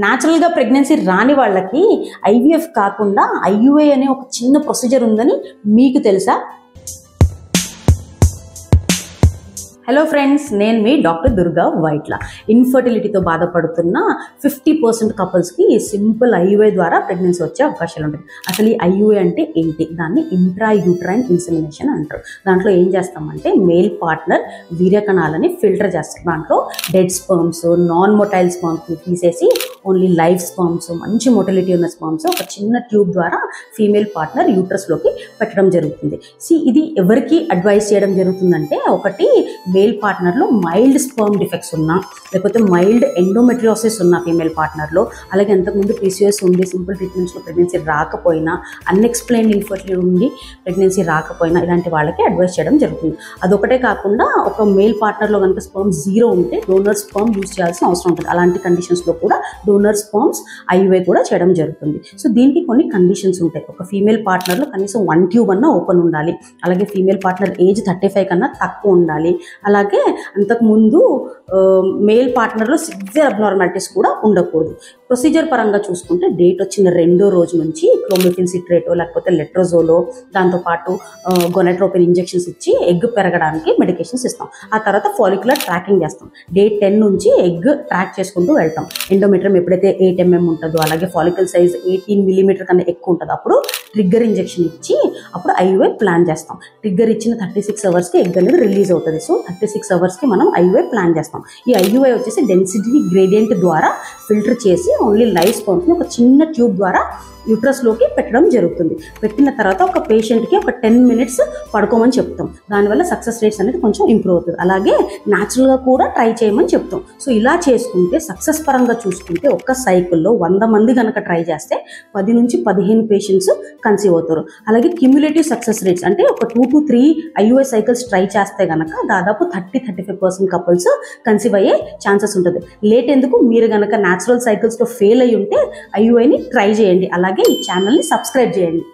న్యాచురల్గా ప్రెగ్నెన్సీ రాని వాళ్ళకి ఐవీఎఫ్ కాకుండా ఐయుఐ అనే ఒక చిన్న ప్రొసీజర్ ఉందని మీకు తెలుసా? హలో ఫ్రెండ్స్, నేను మీ డాక్టర్ దుర్గా వైట్ల. ఇన్ఫర్టిలిటీతో బాధపడుతున్న 50% కపుల్స్కి సింపుల్ ఐయుఐ ద్వారా ప్రెగ్నెన్సీ వచ్చే అవకాశాలు ఉంటాయి. అసలు ఈ ఐయుఐ అంటే ఏంటి? దాన్ని ఇంట్రా యూట్రైన్ ఇన్సెమినేషన్ అంటారు. దాంట్లో ఏం చేస్తామంటే మేల్ పార్ట్నర్ వీర్యకణాలని ఫిల్టర్ చేస్తాం. దాంట్లో డెడ్ స్పర్మ్స్, నాన్ మొటైల్ స్పర్మ్స్ని తీసేసి ఓన్లీ లైవ్ స్పర్మ్స్, మంచి మొటిలిటీ ఉన్న స్పర్మ్స్ ఒక చిన్న ట్యూబ్ ద్వారా ఫీమేల్ పార్ట్నర్ యూట్రస్లోకి పెట్టడం జరుగుతుంది. ఇది ఎవరికి అడ్వైస్ చేయడం జరుగుతుందంటే, ఒకటి మేల్ పార్ట్నర్లో మైల్డ్ స్పర్మ్ డిఫెక్ట్స్ ఉన్నా, లేకపోతే మైల్డ్ ఎండోమెట్రియోసిస్ ఉన్న ఫీమేల్ పార్ట్నర్లో, అలాగే అంతకుముందు పీసీఓఎస్ ఉండి సింపుల్ ట్రీట్మెంట్స్లో ప్రెగ్నెన్సీ రాకపోయినా, అన్ఎక్స్ప్లెయిన్డ్ ఇన్ఫర్టిలిటీ ఉండి ప్రెగ్నెన్సీ రాకపోయినా ఇలాంటి వాళ్ళకి అడ్వైస్ చేయడం జరుగుతుంది. అదొకటే కాకుండా ఒక మేల్ పార్ట్నర్లో కనుక స్పర్మ్ 0 ఉంటే డోనర్ స్పర్మ్ యూజ్ చేయాల్సిన అవసరం ఉంటుంది. అలాంటి కండిషన్స్లో కూడా డోనర్ స్పర్మ్స్ ఐయుఐ కూడా చేయడం జరుగుతుంది. సో దీనికి కొన్ని కండిషన్స్ ఉంటాయి. ఒక ఫీమేల్ పార్ట్నర్లో కనీసం 1 ట్యూబ్ అన్నా ఓపెన్ ఉండాలి. అలాగే ఫీమేల్ పార్ట్నర్ ఏజ్ 35 కన్నా తక్కువ ఉండాలి. అలాగే అంతకుముందు మేల్ పార్ట్నర్లో సివియర్ అబ్నార్మాలిటీస్ కూడా ఉండకూడదు. ప్రొసీజర్ పరంగా చూసుకుంటే డేట్ వచ్చిన 2వ రోజు నుంచి క్లోమిఫిన్ సిట్రేటో లేకపోతే లెట్రోజోలో, దాంతోపాటు గొనాట్రోపిన్ ఇంజెక్షన్స్ ఇచ్చి ఎగ్ పెరగడానికి మెడికేషన్స్ ఇస్తాం. ఆ తర్వాత ఫాలిక్యులర్ ట్రాకింగ్ చేస్తాం. డే 10 నుంచి ఎగ్ ట్రాక్ చేసుకుంటూ వెళ్తాం. ఎండోమెట్రియం ఎప్పుడైతే 8 mm ఉంటుందో, అలాగే ఫాలికల్ సైజ్ 18 mm కన్నా ఎక్కువ ఉంటుంది, అప్పుడు ట్రిగ్గర్ ఇంజెక్షన్ ఇచ్చి అప్పుడు ఐయుఐ ప్లాన్ చేస్తాం. ట్రిగ్గర్ ఇచ్చిన 36 అవర్స్కి ఎగ్ అనేది రిలీజ్ అవుతుంది. సో 36 అవర్స్కి మనం ఐయుఐ ప్లాన్ చేస్తాం. ఈ ఐయుఐ వచ్చేసి డెన్సిటీ గ్రేడియంట్ ద్వారా ఫిల్టర్ చేసి ఓన్లీ లైవ్ స్పర్మ్స్ని ఒక చిన్న ట్యూబ్ ద్వారా యూట్రస్లోకి పెట్టడం జరుగుతుంది. పెట్టిన తర్వాత ఒక పేషెంట్కి ఒక 10 minutes పడుకోమని చెప్తాం. దానివల్ల సక్సెస్ రేట్స్ అనేది కొంచెం ఇంప్రూవ్ అవుతుంది. అలాగే న్యాచురల్గా కూడా ట్రై చేయమని చెప్తాం. సో ఇలా చేసుకుంటే సక్సెస్ పరంగా చూసుకుంటే ఒక్క సైకిల్లో 100 మంది కనుక ట్రై చేస్తే 10 నుంచి 15 పేషెంట్స్ కన్సీవ్ అవుతారు. అలాగే క్యుములేటివ్ సక్సెస్ రేట్స్ అంటే ఒక 2 to 3 ఐయుఐ సైకిల్స్ ట్రై చేస్తే కనుక దాదాపు 30-35% కపుల్స్ కన్సీవ్ అయ్యే ఛాన్సెస్ ఉంటుంది. లేట్ ఎందుకు? మీరు కనుక న్యాచురల్ సైకిల్స్లో ఫెయిల్ అయ్యి ఉంటే ఐయుఐని ట్రై చేయండి. అలాగే ఈ ఛానల్ని సబ్స్క్రైబ్ చేయండి.